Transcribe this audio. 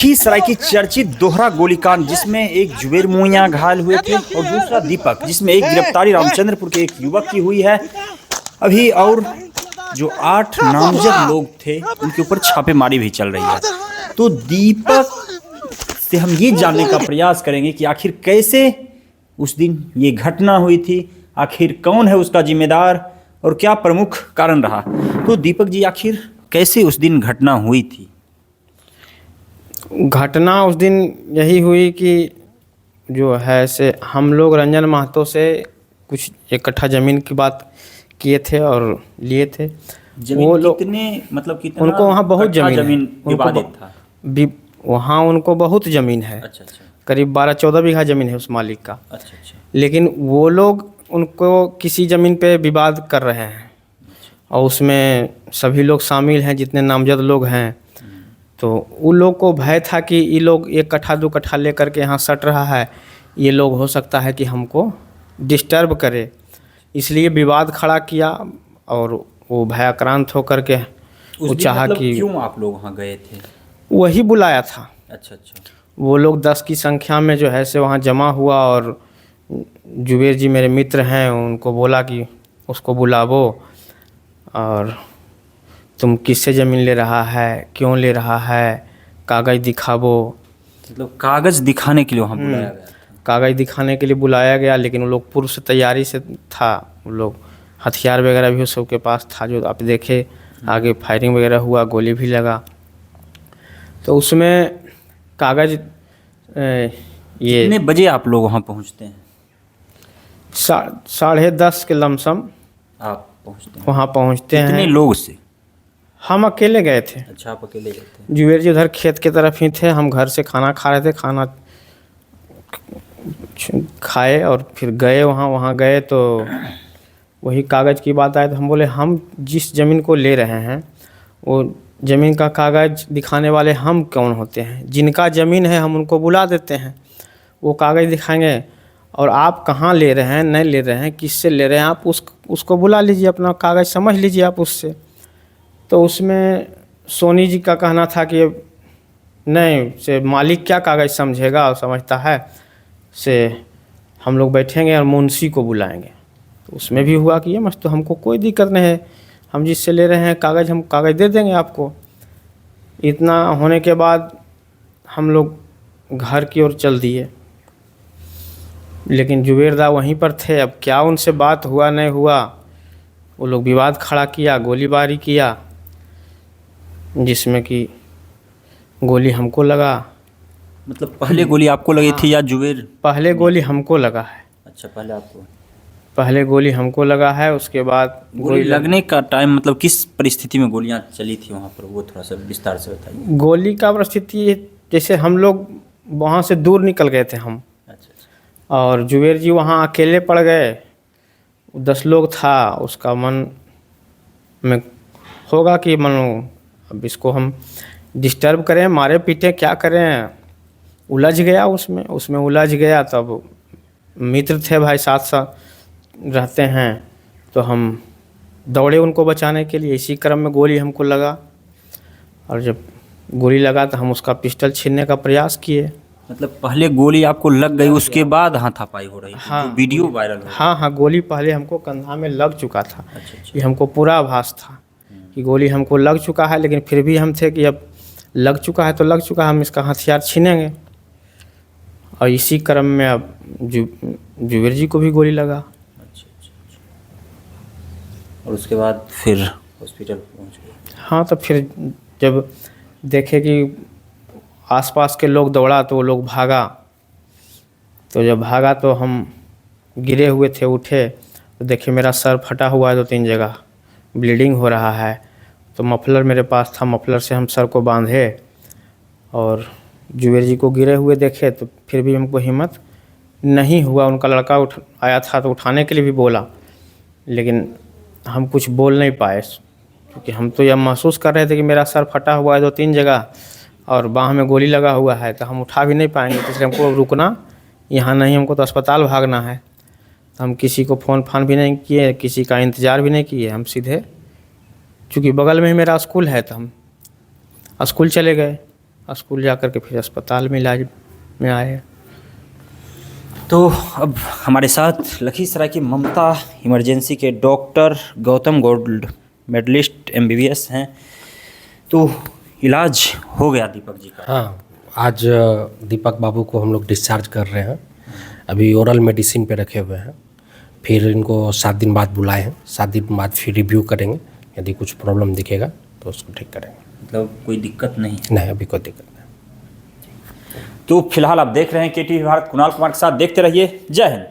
लखीसराय की चर्चित दोहरा गोलीकांड जिसमें एक जुबेर मोइया घायल हुए थे और दूसरा दीपक, जिसमें एक गिरफ्तारी रामचंद्रपुर के एक युवक की हुई है अभी, और जो 8 नामजद लोग थे उनके ऊपर छापेमारी भी चल रही है। तो दीपक से हम ये जानने का प्रयास करेंगे कि आखिर कैसे उस दिन ये घटना हुई थी, आखिर कौन है उसका जिम्मेदार और क्या प्रमुख कारण रहा। तो दीपक जी, आखिर कैसे उस दिन घटना हुई थी? घटना उस दिन यही हुई कि जो है से हम लोग रंजन महतो से कुछ 1 कट्ठा ज़मीन की बात किए थे और लिए थे। वो लोग कितना उनको वहाँ बहुत ज़मीन विवादित था? वहाँ उनको बहुत ज़मीन है। अच्छा। करीब 12-14 बीघा ज़मीन है उस मालिक का। अच्छा। लेकिन वो लोग उनको किसी ज़मीन पे विवाद कर रहे हैं और उसमें सभी लोग शामिल हैं, जितने नामजद लोग हैं। तो उन लोग को भय था कि ये लोग 1 कट्ठा 2 कट्ठा लेकर के यहाँ सट रहा है, ये लोग हो सकता है कि हमको डिस्टर्ब करे, इसलिए विवाद खड़ा किया। और वो भयाक्रांत होकर के वो चाहा कि क्यों आप लोग वहाँ गए थे? वही बुलाया था। अच्छा। वो लोग 10 की संख्या में जो है से वहाँ जमा हुआ और जुबेर जी मेरे मित्र हैं, उनको बोला कि उसको बुलावो और तुम किससे ज़मीन ले रहा है, क्यों ले रहा है, कागज़ दिखावो। मतलब कागज़ दिखाने के लिए वहाँ बुलाया गया था? कागज़ दिखाने के लिए बुलाया गया, लेकिन वो लोग पूर्व से तैयारी से था। वो लोग हथियार वगैरह भी सबके पास था, जो आप देखे आगे फायरिंग वगैरह हुआ, गोली भी लगा। तो उसमें कागज़ ये कितने बजे आप लोग वहाँ पहुँचते हैं? 10:30 के लमसम आप पहुँचते हैं? वहाँ पहुँचते हैं। कितने लोग से? हम अकेले गए थे। अच्छा, आप अकेले गए थे? जुबेर जी उधर खेत के तरफ ही थे, हम घर से खाना खा रहे थे। खाना खाए और फिर गए वहाँ गए तो वही कागज़ की बात आए तो हम बोले हम जिस ज़मीन को ले रहे हैं वो ज़मीन का कागज़ दिखाने वाले हम कौन होते हैं? जिनका ज़मीन है हम उनको बुला देते हैं, वो कागज़ दिखाएंगे। और आप कहाँ ले रहे हैं, नहीं ले रहे हैं, किससे ले रहे हैं, आप उसको बुला लीजिए, अपना कागज़ समझ लीजिए आप उससे। तो उसमें सोनी जी का कहना था कि नहीं से मालिक क्या कागज़ समझेगा और समझता है, से हम लोग बैठेंगे और मुंशी को बुलाएंगे। तो उसमें भी हुआ कि ये मस्त, तो हमको कोई दिक्कत नहीं है, हम जिससे ले रहे हैं कागज़, हम कागज़ दे देंगे आपको। इतना होने के बाद हम लोग घर की ओर चल दिए, लेकिन जुबेरदा वहीं पर थे। अब क्या उनसे बात हुआ नहीं हुआ, वो लोग विवाद खड़ा किया, गोलीबारी किया, जिसमें कि गोली हमको लगा। मतलब पहले गोली आपको लगी थी या जुबेर? पहले गोली हमको लगा है। अच्छा, पहले आपको? पहले गोली हमको लगा है, उसके बाद गोली लगने का टाइम मतलब किस परिस्थिति में गोलियां चली थी वहाँ पर, वो थोड़ा सा विस्तार से बताइए। गोली का परिस्थिति जैसे हम लोग वहाँ से दूर निकल गए थे हम। अच्छा। और जुबेर जी वहाँ अकेले पड़ गए। 10 लोग था, उसका मन में होगा कि मानो अब इसको हम डिस्टर्ब करें, मारे पीटे, क्या करें। उलझ गया उसमें उलझ गया। तब मित्र थे भाई, साथ रहते हैं, तो हम दौड़े उनको बचाने के लिए। इसी क्रम में गोली हमको लगा, और जब गोली लगा तो हम उसका पिस्टल छीनने का प्रयास किए। मतलब पहले गोली आपको लग गई, उसके बाद हाथापाई हो रही थी? हाँ, जो वीडियो वायरल हो? हाँ, गोली पहले हमको कंधा में लग चुका था। अच्छा। ये हमको पूरा आभास था कि गोली हमको लग चुका है, लेकिन फिर भी हम थे कि अब लग चुका है तो लग चुका है, हम इसका हथियार छीनेंगे। और इसी क्रम में अब जुबेर जी को भी गोली लगा। अच्छा। और उसके बाद फिर हॉस्पिटल पहुंच गए? हाँ, तो फिर जब देखे कि आसपास के लोग दौड़ा तो वो लोग भागा। तो जब भागा तो हम गिरे हुए थे, उठे तो देखे मेरा सर फटा हुआ है 2-3 जगह, ब्लीडिंग हो रहा है। तो मफलर मेरे पास था, मफलर से हम सर को बांधे और जुबेर जी को गिरे हुए देखे। तो फिर भी हमको हिम्मत नहीं हुआ। उनका लड़का आया था तो उठाने के लिए भी बोला, लेकिन हम कुछ बोल नहीं पाए, क्योंकि हम तो यह महसूस कर रहे थे कि मेरा सर फटा हुआ है 2-3 जगह और बाह में गोली लगा हुआ है, तो हम उठा भी नहीं पाएंगे। तो इसलिए हमको रुकना यहाँ नहीं, हमको तो अस्पताल भागना है। तो हम किसी को फ़ोन फान भी नहीं किए, किसी का इंतज़ार भी नहीं किए, हम सीधे, चूँकि बगल में ही मेरा स्कूल है, तो हम स्कूल चले गए। स्कूल जा कर के फिर अस्पताल में इलाज में आए। तो अब हमारे साथ लखीसराय की ममता इमरजेंसी के doctor Gautam gold medallist MBBS हैं। तो इलाज हो गया दीपक जी का? हाँ, आज दीपक बाबू को हम लोग डिस्चार्ज कर रहे हैं। अभी ओरल मेडिसिन पे रखे हुए हैं, फिर इनको 7 दिन बाद बुलाए हैं। 7 दिन बाद फिर रिव्यू करेंगे, यदि कुछ प्रॉब्लम दिखेगा तो उसको ठीक करेंगे। मतलब कोई दिक्कत नहीं? नहीं, अभी कोई दिक्कत नहीं। तो फिलहाल आप देख रहे हैं KTV भारत, कुणाल कुमार के साथ। देखते रहिए। जय हिंद।